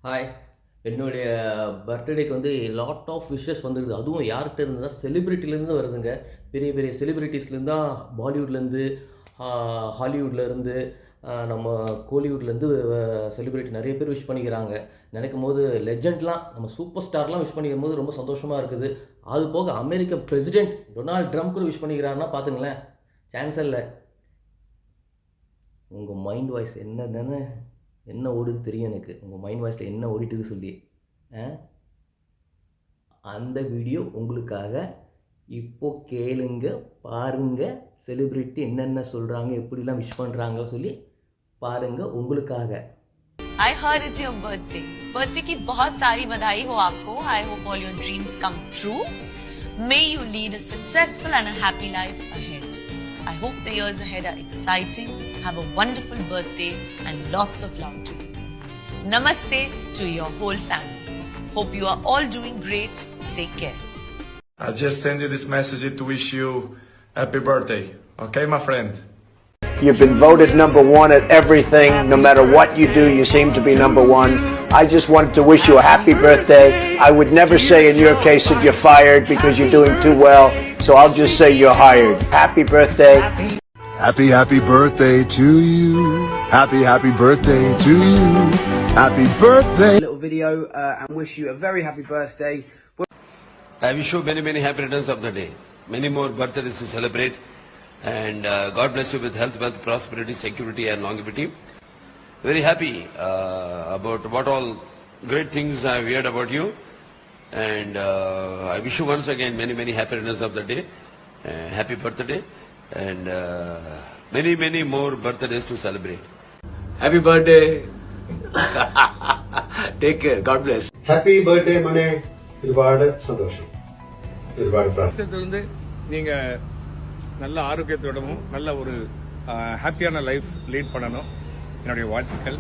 Hi. என்னுடைய பர்த்டேக்கு வந்து லாட் ஆஃப் விஷஸ் வந்துருக்குது. அதுவும் யார்கிட்ட இருந்துன்னா, செலிபிரிட்டிலேருந்து வருதுங்க. பெரிய பெரிய செலிபிரிட்டீஸ்லேருந்து தான் பாலிவுட்லேருந்து, ஹாலிவுட்லேருந்து, நம்ம கோலிவுட்லேருந்து செலிபிரிட்டி நெறைய பேர் விஷ் பண்ணிக்கிறாங்க. நினைக்கும்போது லெஜெண்ட்லாம் நம்ம சூப்பர் ஸ்டார்லாம் விஷ் பண்ணிக்கும்போது ரொம்ப சந்தோஷமா இருக்குது. அது போக அமெரிக்க பிரசிடென்ட் டொனால்ட் ட்ரம்ப் கூட விஷ் பண்ணிக்கிறாருன்னா பார்த்துங்களேன், சான்ஸே இல்ல. உங்க மைண்ட் வாய்ஸ் என்னதுன்னு என்ன ஓடுது தெரியும் எனக்கு. உங்கள் மைண்ட் வாய்ஸில் என்ன ஓடிட்டுது சொல்லி. அந்த வீடியோ உங்களுக்காக. இப்போ கேளுங்க, பாருங்க. செலிபிரிட்டி என்னென்ன சொல்கிறாங்க, எப்படிலாம் விஷ் பண்ணுறாங்க சொல்லி பாருங்க உங்களுக்காக. I heard it's your birthday. Birthday की बहुत सारी बधाई हो आपको. I hope all your dreams come true. May you lead a successful and a happy life ahead. I hope the years ahead are exciting. Have a wonderful birthday and lots of love to you. Namaste to your whole family. Hope you are all doing great. Take care. I just send you this message to wish you happy birthday. Okay, my friend? You've been voted number one at everything. No matter what you do, you seem to be number one. I just wanted to wish you a happy birthday. I would never say in your case that you're fired because you're doing too well. So I'll just say you're hired. Happy birthday. Happy birthday to you. Happy birthday to you. Happy birthday. Little video and wish you a very happy birthday. I wish you many happy returns of the day. Many more birthdays to celebrate. And God bless you with health, wealth, prosperity, security and longevity. Very happy about what all great things I've heard about you. And I wish you once again many happy returns of the day. Happy birthday. And many more birthdays to celebrate. Happy birthday. Take care. God bless. Happy birthday மனே. ഒരുപാട് സന്തോഷം. ഒരുപാട് പ്രാർത്ഥന. நீங்க நல்ல ஆரோக்கியத்தோடவும் நல்ல ஒரு ஹாப்பியான life lead பண்ணணும். என்னுடைய வாழ்த்துக்கள்.